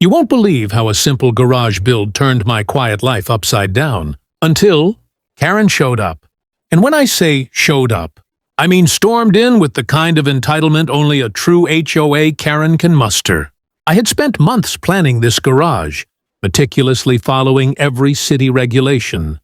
You won't believe how a simple garage build turned my quiet life upside down. Until Karen showed up. And when I say showed up, I mean stormed in with the kind of entitlement only a true HOA Karen can muster. I had spent months planning this garage, meticulously following every city regulation,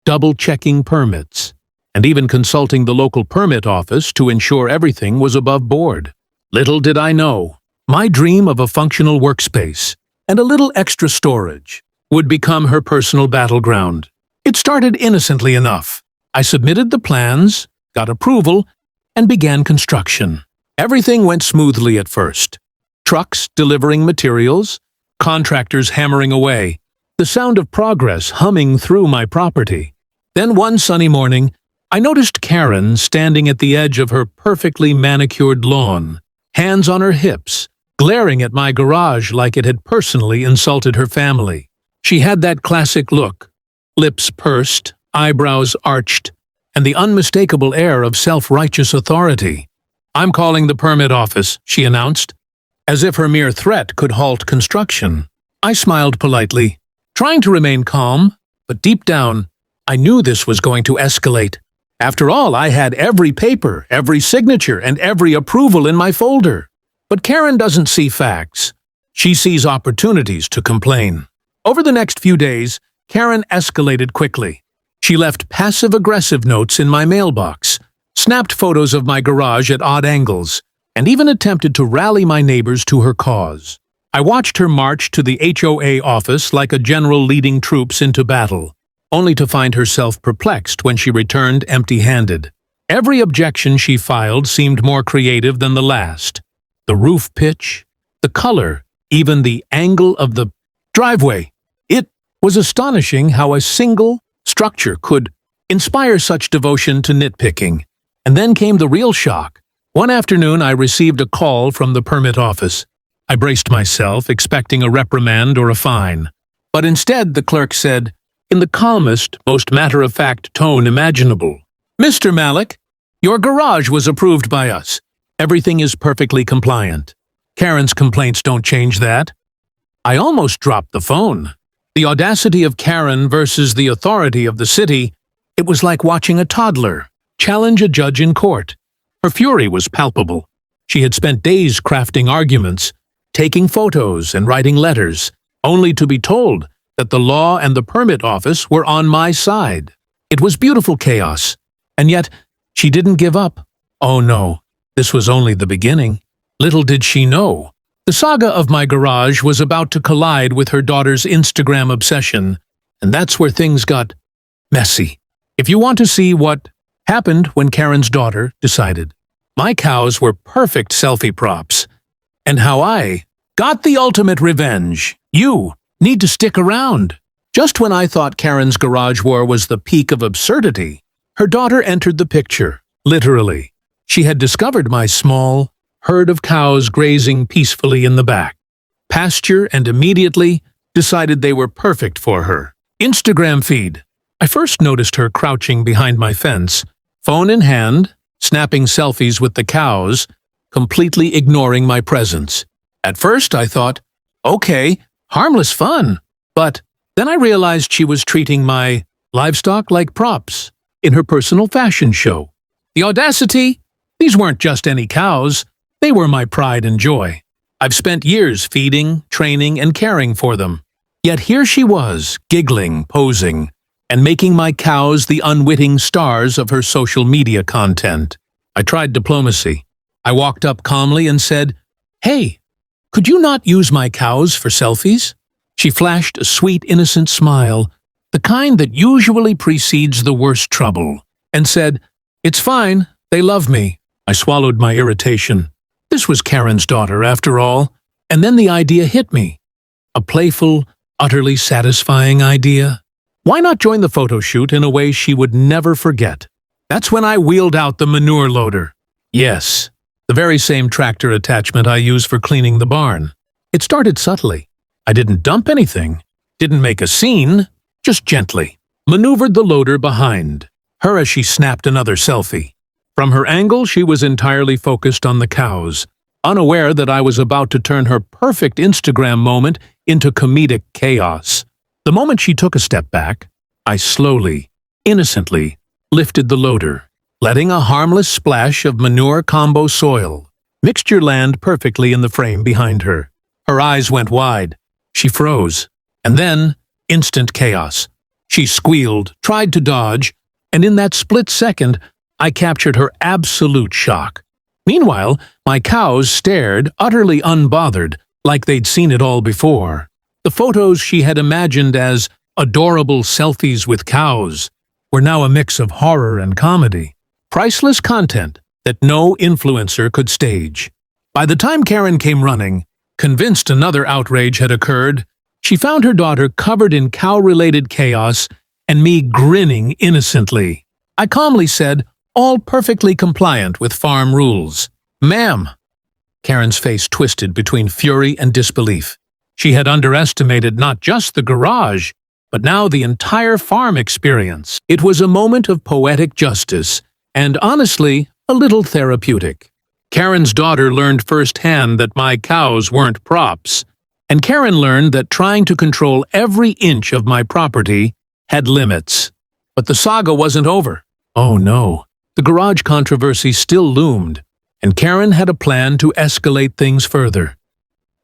double-checking permits, and even consulting the local permit office to ensure everything was above board. Little did I know, my dream of a functional workspace and a little extra storage would become her personal battleground. It started innocently enough. I submitted the plans, got approval, and began construction. Everything went smoothly at first. Trucks delivering materials, contractors hammering away, the sound of progress humming through my property. Then one sunny morning, I noticed Karen standing at the edge of her perfectly manicured lawn, hands on her hips, glaring at my garage like it had personally insulted her family. She had that classic look, lips pursed, eyebrows arched, and the unmistakable air of self-righteous authority. "I'm calling the permit office," she announced, as if her mere threat could halt construction. I smiled politely, trying to remain calm, but deep down, I knew this was going to escalate. After all, I had every paper, every signature, and every approval in my folder. But Karen doesn't see facts. She sees opportunities to complain. Over the next few days, Karen escalated quickly. She left passive-aggressive notes in my mailbox, snapped photos of my garage at odd angles, and even attempted to rally my neighbors to her cause. I watched her march to the HOA office like a general leading troops into battle, only to find herself perplexed when she returned empty-handed. Every objection she filed seemed more creative than the last. The roof pitch, the color, even the angle of the driveway. It was astonishing how a single structure could inspire such devotion to nitpicking. And then came the real shock. One afternoon, I received a call from the permit office. I braced myself, expecting a reprimand or a fine. But instead, the clerk said, in the calmest, most matter-of-fact tone imaginable, "Mr. Malik, your garage was approved by us. Everything is perfectly compliant. Karen's complaints don't change that." I almost dropped the phone. The audacity of Karen versus the authority of the city, it was like watching a toddler challenge a judge in court. Her fury was palpable. She had spent days crafting arguments, taking photos and writing letters, only to be told that the law and the permit office were on my side. It was beautiful chaos, and yet she didn't give up. Oh no, this was only the beginning. Little did she know, the saga of my garage was about to collide with her daughter's Instagram obsession, and that's where things got messy. If you want to see what happened when Karen's daughter decided my cows were perfect selfie props, and how I got the ultimate revenge, you need to stick around. Just when I thought Karen's garage war was the peak of absurdity, her daughter entered the picture, literally. She had discovered my small herd of cows grazing peacefully in the back pasture and immediately decided they were perfect for her Instagram feed. I first noticed her crouching behind my fence, phone in hand, snapping selfies with the cows, completely ignoring my presence. At first I thought, okay, harmless fun. But then I realized she was treating my livestock like props in her personal fashion show. The audacity? These weren't just any cows. They were my pride and joy. I've spent years feeding, training, and caring for them. Yet here she was, giggling, posing, and making my cows the unwitting stars of her social media content. I tried diplomacy. I walked up calmly and said, "Hey, could you not use my cows for selfies?" She flashed a sweet, innocent smile, the kind that usually precedes the worst trouble, and said, "It's fine, they love me." I swallowed my irritation. This was Karen's daughter, after all, and then the idea hit me. A playful, utterly satisfying idea. Why not join the photo shoot in a way she would never forget? That's when I wheeled out the manure loader. Yes, the very same tractor attachment I use for cleaning the barn. It started subtly. I didn't dump anything, didn't make a scene, just gently maneuvered the loader behind her as she snapped another selfie. From her angle, she was entirely focused on the cows, unaware that I was about to turn her perfect Instagram moment into comedic chaos. The moment she took a step back, I slowly, innocently, lifted the loader, letting a harmless splash of manure combo soil mixture land perfectly in the frame behind her. Her eyes went wide. She froze. And then, instant chaos. She squealed, tried to dodge, and in that split second, I captured her absolute shock. Meanwhile, my cows stared, utterly unbothered, like they'd seen it all before. The photos she had imagined as adorable selfies with cows were now a mix of horror and comedy. Priceless content that no influencer could stage. By the time Karen came running, convinced another outrage had occurred, she found her daughter covered in cow-related chaos and me grinning innocently. I calmly said, all perfectly compliant with farm rules. "Ma'am." Karen's face twisted between fury and disbelief. She had underestimated not just the garage, but now the entire farm experience. It was a moment of poetic justice, and honestly, a little therapeutic. Karen's daughter learned firsthand that my cows weren't props, and Karen learned that trying to control every inch of my property had limits. But the saga wasn't over. Oh no, the garage controversy still loomed, and Karen had a plan to escalate things further.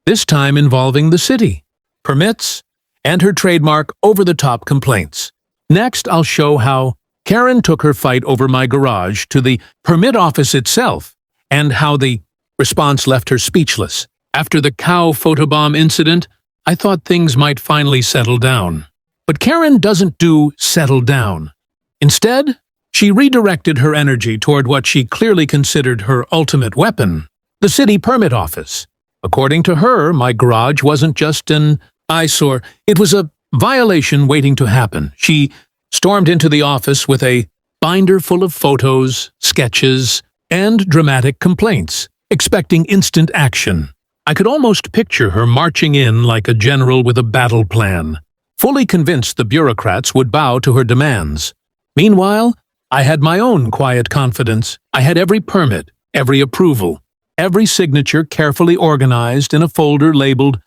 This time involving the city, permits, and her trademark over-the-top complaints. Next, I'll show how Karen took her fight over my garage to the permit office itself, and how the response left her speechless. After the cow photobomb incident, I thought things might finally settle down. But Karen doesn't do settle down. Instead, she redirected her energy toward what she clearly considered her ultimate weapon, the city permit office. According to her, my garage wasn't just an eyesore, it was a violation waiting to happen. She stormed into the office with a binder full of photos, sketches, and dramatic complaints, expecting instant action. I could almost picture her marching in like a general with a battle plan, fully convinced the bureaucrats would bow to her demands. Meanwhile, I had my own quiet confidence. I had every permit, every approval, every signature carefully organized in a folder labeled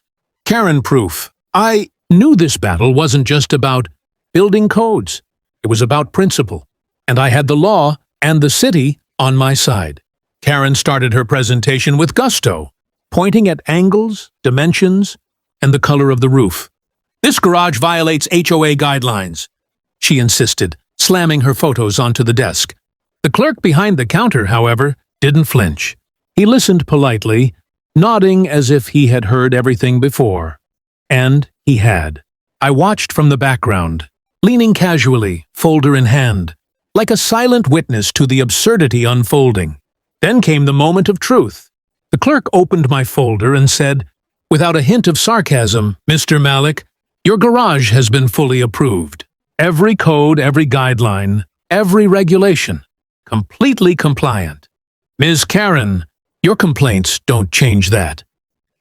Karen Proof. I knew this battle wasn't just about building codes. It was about principle, and I had the law and the city on my side. Karen started her presentation with gusto, pointing at angles, dimensions, and the color of the roof. "This garage violates HOA guidelines," she insisted, slamming her photos onto the desk. The clerk behind the counter, however, didn't flinch. He listened politely, nodding as if he had heard everything before. And he had. I watched from the background, leaning casually, folder in hand, like a silent witness to the absurdity unfolding. Then came the moment of truth. The clerk opened my folder and said, without a hint of sarcasm, "Mr. Malik, your garage has been fully approved. Every code, every guideline, every regulation, completely compliant. Ms. Karen, your complaints don't change that."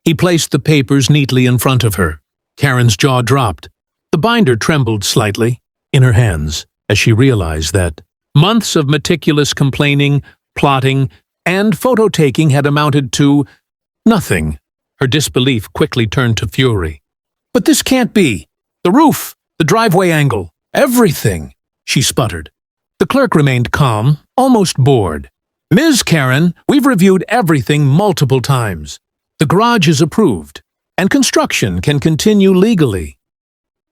He placed the papers neatly in front of her. Karen's jaw dropped. The binder trembled slightly in her hands as she realized that months of meticulous complaining, plotting, and photo-taking had amounted to nothing. Her disbelief quickly turned to fury. "But this can't be. The roof, the driveway angle, everything," she sputtered. The clerk remained calm, almost bored. "Ms. Karen, we've reviewed everything multiple times. The garage is approved, and construction can continue legally."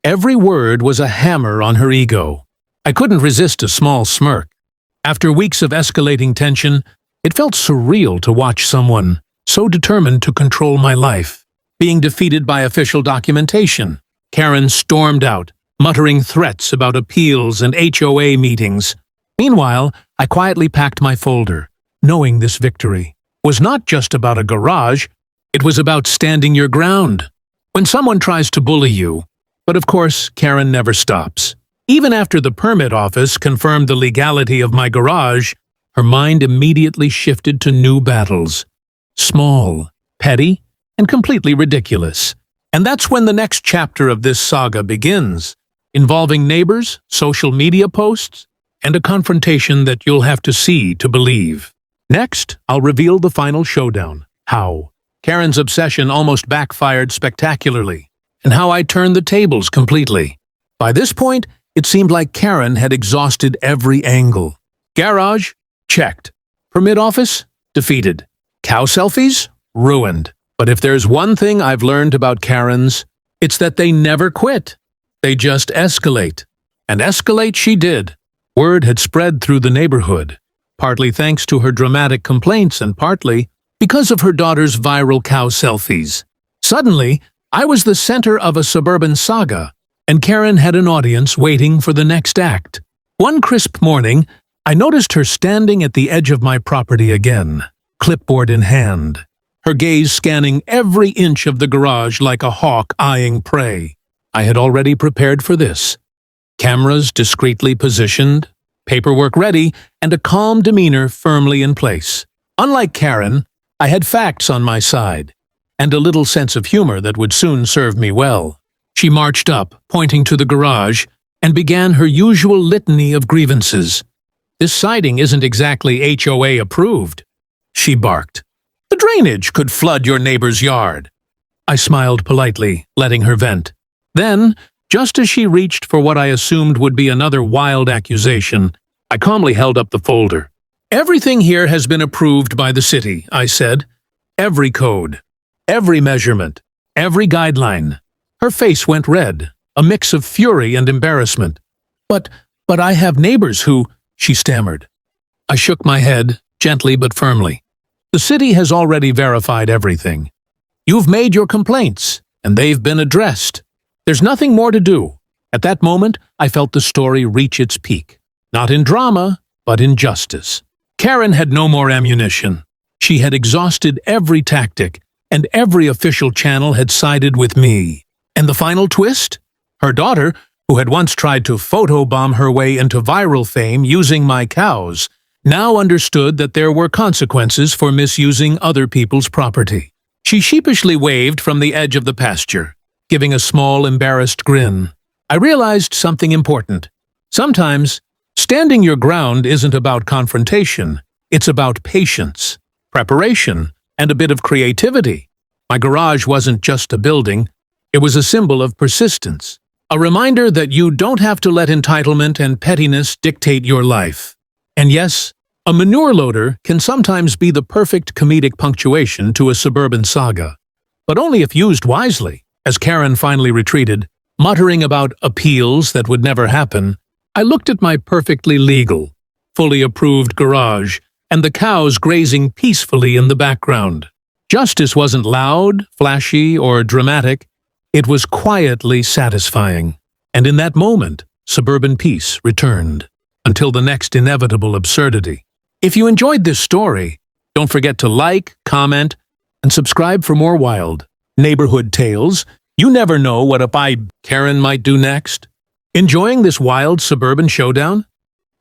Every word was a hammer on her ego. I couldn't resist a small smirk. After weeks of escalating tension, it felt surreal to watch someone so determined to control my life being defeated by official documentation. Karen stormed out, muttering threats about appeals and HOA meetings. Meanwhile, I quietly packed my folder, knowing this victory was not just about a garage, it was about standing your ground when someone tries to bully you. But of course, Karen never stops. Even after the permit office confirmed the legality of my garage, her mind immediately shifted to new battles. Small, petty, and completely ridiculous. And that's when the next chapter of this saga begins, involving neighbors, social media posts, and a confrontation that you'll have to see to believe. Next, I'll reveal the final showdown, How Karen's obsession almost backfired spectacularly, and how I turned the tables completely. By this point, it seemed like Karen had exhausted every angle. Garage? Checked. Permit office? Defeated. Cow selfies? Ruined. But if there's one thing I've learned about Karens, it's that they never quit. They just escalate. And escalate she did. Word had spread through the neighborhood, partly thanks to her dramatic complaints and partly because of her daughter's viral cow selfies. Suddenly, I was the center of a suburban saga, and Karen had an audience waiting for the next act. One crisp morning, I noticed her standing at the edge of my property again, clipboard in hand, her gaze scanning every inch of the garage like a hawk eyeing prey. I had already prepared for this. Cameras discreetly positioned, paperwork ready, and a calm demeanor firmly in place. Unlike Karen, I had facts on my side, and a little sense of humor that would soon serve me well. She marched up, pointing to the garage, and began her usual litany of grievances. "This siding isn't exactly HOA approved," she barked. "The drainage could flood your neighbor's yard." I smiled politely, letting her vent. Then, just as she reached for what I assumed would be another wild accusation, I calmly held up the folder. "Everything here has been approved by the city," I said. "Every code, every measurement, every guideline." Her face went red, a mix of fury and embarrassment. But I have neighbors who," she stammered. I shook my head, gently but firmly. "The city has already verified everything. You've made your complaints, and they've been addressed. There's nothing more to do." At that moment, I felt the story reach its peak. Not in drama, but in justice. Karen had no more ammunition. She had exhausted every tactic, and every official channel had sided with me. And the final twist? Her daughter, who had once tried to photobomb her way into viral fame using my cows, now understood that there were consequences for misusing other people's property. She sheepishly waved from the edge of the pasture, giving a small, embarrassed grin. I realized something important. Sometimes, standing your ground isn't about confrontation. It's about patience, preparation, and a bit of creativity. My garage wasn't just a building. It was a symbol of persistence, a reminder that you don't have to let entitlement and pettiness dictate your life. And yes, a manure loader can sometimes be the perfect comedic punctuation to a suburban saga, but only if used wisely. As Karen finally retreated, muttering about appeals that would never happen, I looked at my perfectly legal, fully approved garage and the cows grazing peacefully in the background. Justice wasn't loud, flashy, or dramatic. It was quietly satisfying. And in that moment, suburban peace returned, until the next inevitable absurdity. If you enjoyed this story, don't forget to like, comment, and subscribe for more wild neighborhood tales. You never know what Karen might do next. Enjoying this wild suburban showdown?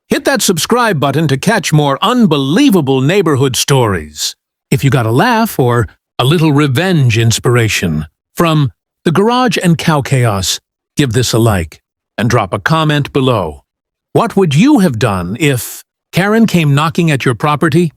Hit that subscribe button to catch more unbelievable neighborhood stories. If you got a laugh or a little revenge inspiration from the Garage and Cow Chaos, give this a like and drop a comment below. What would you have done if Karen came knocking at your property